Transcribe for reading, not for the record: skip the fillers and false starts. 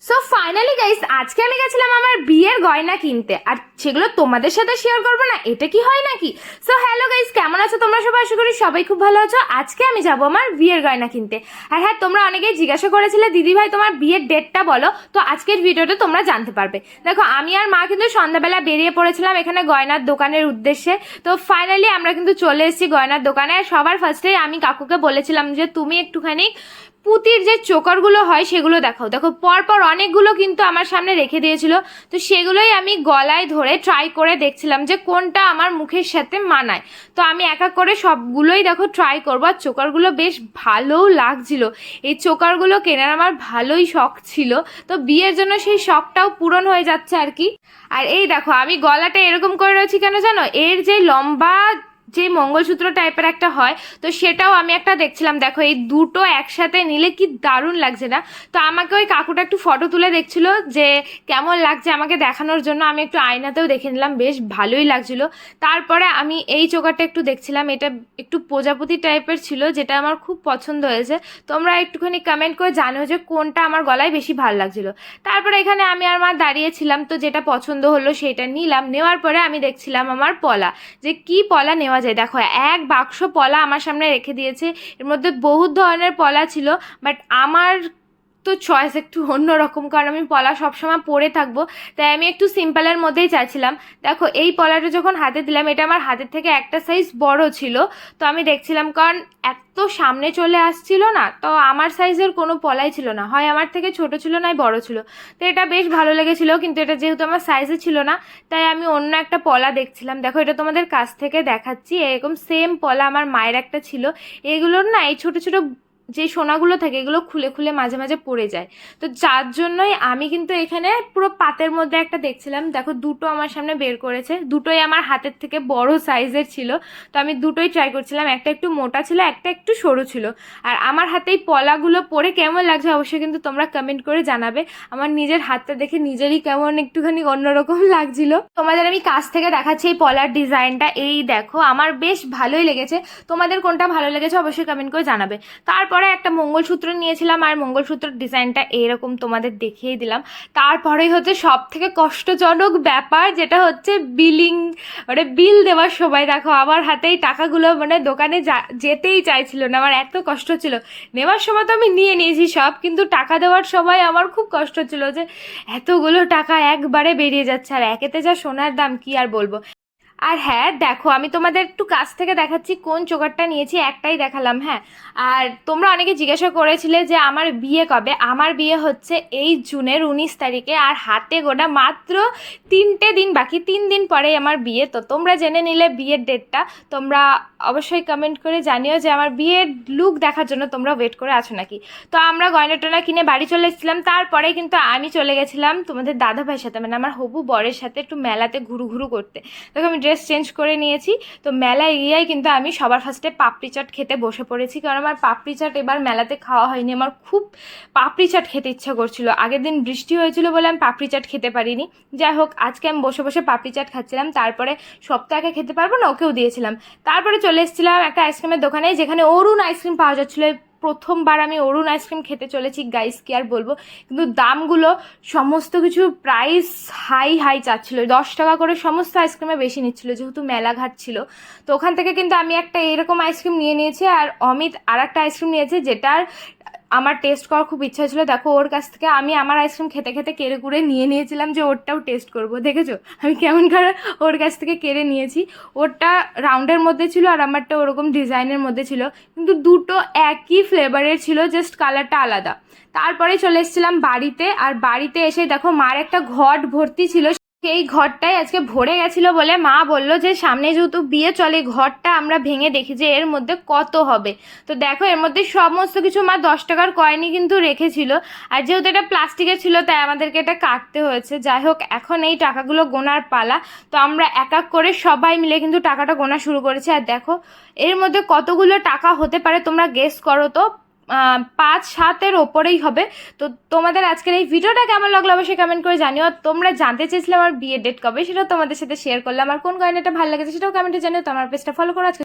So finally guys, আজকে আমি গেছিলাম আমার বিয়ের গয়না কিনতে, আর সেগুলো তোমাদের সাথে শেয়ার করবো না, এটা কি হয় নাকি? সো হ্যালো গাইস, কেমন আছো তোমরা সবাই? আশা করি সবাই খুব ভালো আছো। আজকে আমি যাবো আমার বিয়ের গয়না কিনতে। আর হ্যাঁ, তোমরা অনেকেই জিজ্ঞাসা করেছিলে দিদি ভাই তোমার বিয়ের ডেটটা বলো, তো আজকের ভিডিওতে তোমরা জানতে পারবে। দেখো, আমি আর মা কিন্তু সন্ধ্যাবেলা বেরিয়ে পড়েছিলাম এখানে গয়নার দোকানের উদ্দেশ্যে। তো ফাইনালি আমরা কিন্তু চলে এসেছি গয়নার দোকানে। আর সবার ফার্স্টেই আমি কাকুকে বলেছিলাম যে তুমি একটুখানি পুঁতির যে চোকারগুলো হয় সেগুলো দেখাও। দেখো, পরপর অনেকগুলো কিন্তু আমার সামনে রেখে দিয়েছিল, তো সেগুলোই আমি গলায় ধরে ট্রাই করে দেখছিলাম যে কোনটা আমার মুখের সাথে মানায়। তো আমি এক এক করে সবগুলোই দেখো ট্রাই করবো। আর চোকারগুলো বেশ ভালোও লাগছিল। এই চোকারগুলো কেনার আমার ভালোই শখ ছিল, তো বিয়ের জন্য সেই শখটাও পূরণ হয়ে যাচ্ছে আর কি। আর এই দেখো, আমি গলাটা এরকম করে রয়েছি কেন জানো? এর যে লম্বা যে মঙ্গলসূত্র টাইপের একটা হয়, তো সেটাও আমি একটা দেখছিলাম। দেখো, এই দুটো একসাথে নিলে কি দারুণ লাগছে না? তো আমাকে ওই কাকুটা একটু ফটো তুলে দেখছিল যে কেমন লাগছে আমাকে দেখানোর জন্য। আমি একটু আয়নাতেও দেখে নিলাম, বেশ ভালোই লাগছিল। তারপরে আমি এই চোকারটা একটু দেখছিলাম, এটা একটু প্রজাপতি টাইপের ছিল, যেটা আমার খুব পছন্দ হয়েছে। তোমরা একটুখানি কমেন্ট করে জানো যে কোনটা আমার গলায় বেশি ভালো লাগছিল। তারপরে এখানে আমি আর মা দাঁড়িয়েছিলাম, তো যেটা পছন্দ হলো সেটা নিলাম। নেওয়ার পরে আমি দেখছিলাম আমার পলা, যে কি পলা নেওয়া যায়। দেখো, এক বাক্স পলা আমার সামনে রেখে দিয়েছে। এর মধ্যে বহুত ধরনের পলা ছিল, বাট আমার তো চয়েস একটু অন্যরকম, কারণ আমি পলা সবসময় পরে থাকবো, তাই আমি একটু সিম্পলের মধ্যেই চাইছিলাম। দেখো, এই পলাটা যখন হাতে দিলাম, এটা আমার হাতের থেকে একটা সাইজ বড় ছিল। তো আমি দেখছিলাম, কারণ এত সামনে চলে আসছিল না, তো আমার সাইজের কোনো পলাই ছিল না, হয় আমার থেকে ছোট ছিল নয় বড় ছিল। তো এটা বেশ ভালো লেগেছিল, কিন্তু এটা যেহেতু আমার সাইজে ছিল না, তাই আমি অন্য একটা পলা দেখছিলাম। দেখো, এটা তোমাদের কাছ থেকে দেখাচ্ছি। এরকম সেম পলা আমার মায়ের একটা ছিল। এগুলোর না এই ছোট ছোট যে সোনাগুলো থাকে, এগুলো খুলে খুলে মাঝে মাঝে পড়ে যায়। তো যার জন্যই আমি কিন্তু এখানে পুরো পাতের মধ্যে একটা দেখছিলাম। দেখো, দুটো আমার সামনে বের করেছে, দুটোই আমার হাতের থেকে বড় সাইজের ছিল। তো আমি দুটোই ট্রাই করছিলাম, একটা একটু মোটা ছিল, একটা একটু সরু ছিল। আর আমার হাতে এই পলাগুলো পরে কেমন লাগছে অবশ্যই কিন্তু তোমরা কমেন্ট করে জানাবে। আমার নিজের হাতটা দেখে নিজেরই কেমন একটুখানি অন্যরকম লাগছিল। তোমাদের আমি কাছ থেকে দেখাচ্ছি এই পলার ডিজাইনটা। এই দেখো, আমার বেশ ভালোই লেগেছে। তোমাদের কোনটা ভালো লেগেছে অবশ্যই কমেন্ট করে জানাবে। তারপরে একটা মঙ্গলসূত্র নিয়েছিলাম, আর মঙ্গলসূত্রের ডিজাইনটা এইরকম তোমাদের দেখিয়ে দিলাম। তারপরেই হচ্ছে সব থেকে কষ্টজনক ব্যাপার, যেটা হচ্ছে বিলিং, মানে বিল দেওয়ার সময়। দেখো, আমার হাতেই টাকাগুলো মানে দোকানে যেতেই চাইছিল না, আমার এত কষ্ট ছিল। নেওয়ার সময় তো আমি নিয়ে নিয়েছি সব, কিন্তু টাকা দেওয়ার সময় আমার খুব কষ্ট ছিল যে এতগুলো টাকা একবারে বেরিয়ে যাচ্ছে। আর একেতে যা সোনার দাম, কি আর বলবো। আর হ্যাঁ, দেখো, আমি তোমাদের একটু কাছ থেকে দেখাচ্ছি কোন চোকারটা নিয়েছি। একটাই দেখালাম, হ্যাঁ। আর তোমরা অনেকে জিজ্ঞাসা করেছিলে যে আমার বিয়ে কবে। আমার বিয়ে হচ্ছে এই জুনের 19 তারিখে, আর হাতে গোনা মাত্র 3টে দিন বাকি, 3 দিন পরেই আমার বিয়ে। তো তোমরা জেনে নিলে বিয়ের ডেটটা। তোমরা অবশ্যই কমেন্ট করে জানিও যে আমার বিয়ের লুক দেখার জন্য তোমরা ওয়েট করে আছো নাকি। তো আমরা গয়না টয়না কিনে বাড়ি চলে এসেছিলাম। তারপরে কিন্তু আমি চলে গেছিলাম তোমাদের দাদা ভাইয়ের সাথে, মানে আমার হবু বরের সাথে, একটু মেলাতে ঘুরু ঘুরু করতে। দেখো, আমি ড্রেস চেঞ্জ করে নিয়েছি। তো মেলায় গিয়েই কিন্তু আমি সবার ফার্স্টে পাপড়ি চাট খেতে বসে পড়েছি, কারণ আমার পাপড়ি চাট এবার মেলাতে খাওয়া হয়নি। আমার খুব পাপড়ি চাট খেতে ইচ্ছা করছিল। আগের দিন বৃষ্টি হয়েছিল বলে আমি পাপড়ি চাট খেতে পারিনি। যাই হোক, আজকে আমি বসে বসে পাপড়ি চাট খাচ্ছিলাম। তারপরে সপ্তাহে খেতে পারবো না, ওকেও দিয়েছিলাম। তারপরে চলে এসেছিলাম একটা আইসক্রিমের দোকানে, যেখানে অরুণ আইসক্রিম পাওয়া যাচ্ছিলো। প্রথমবার আমি অরুণ আইসক্রিম খেতে চলেছি গাইস, কি আর বলবো। কিন্তু দামগুলো সমস্ত কিছু প্রাইস হাই হাই চাচ্ছিল। 10 টাকা করে সমস্ত আইসক্রিমে বেশি নিচ্ছিল, যেহেতু মেলাঘাট ছিল। তো ওখান থেকে কিন্তু আমি একটা এরকম আইসক্রিম নিয়ে নিয়েছি, আর অমিত আর একটা আইসক্রিম নিয়েছে, যেটার আমার টেস্ট করার খুব ইচ্ছা ছিল। দেখো, ওর কাছ থেকে আমি আমার আইসক্রিম খেতে খেতে কেড়ে কুড়ে নিয়ে নিয়েছিলাম যে ওরটাও টেস্ট করব। দেখেছো আমি কেমন করে ওর কাছ থেকে কেড়ে নিয়েছি। ওরটা রাউন্ডের মধ্যে ছিল, আর আমারটা ওরকম ডিজাইনের মধ্যে ছিল, কিন্তু দুটো একই ফ্লেভারের ছিল, জাস্ট কালারটা আলাদা। তারপরে চলে এসেছিলাম বাড়িতে। আর বাড়িতে এসে দেখো, মার একটা ঘট ভর্তি ছিল। সেই ঘরটাই আজকে ভরে গেছিল বলে মা বলল যে সামনে যেহেতু বিয়ে চলে, ঘরটা আমরা ভেঙে দেখি যে এর মধ্যে কত হবে। তো দেখো, এর মধ্যে সমস্ত কিছু মা 10 টাকার কয়েনই কিন্তু রেখেছিল। আর যেহেতু এটা প্লাস্টিকের ছিল, তাই আমাদেরকে এটা কাটতে হয়েছে। যাই হোক, এখন এই টাকাগুলো গোনার পালা। তো আমরা এক এক করে সবাই মিলে কিন্তু টাকাটা গোনা শুরু করেছি। আর দেখো, এর মধ্যে কতগুলো টাকা হতে পারে তোমরা গেস করো তো। 5-7-এর ওপরেই হবে। তো তোমাদের আজকের এই ভিডিওটা কেমন লাগলো অবশ্যই কমেন্ট করে জানিও। তোমরা জানতে চেয়েছিলে আমার বিয়ের ডেট কবে, সেটাও তোমাদের সাথে শেয়ার করলাম। আর কোন গয়নাটা ভালো লেগেছে সেটাও কমেন্টে জানিও। তো আমার পেজটা ফলো করো। আজকে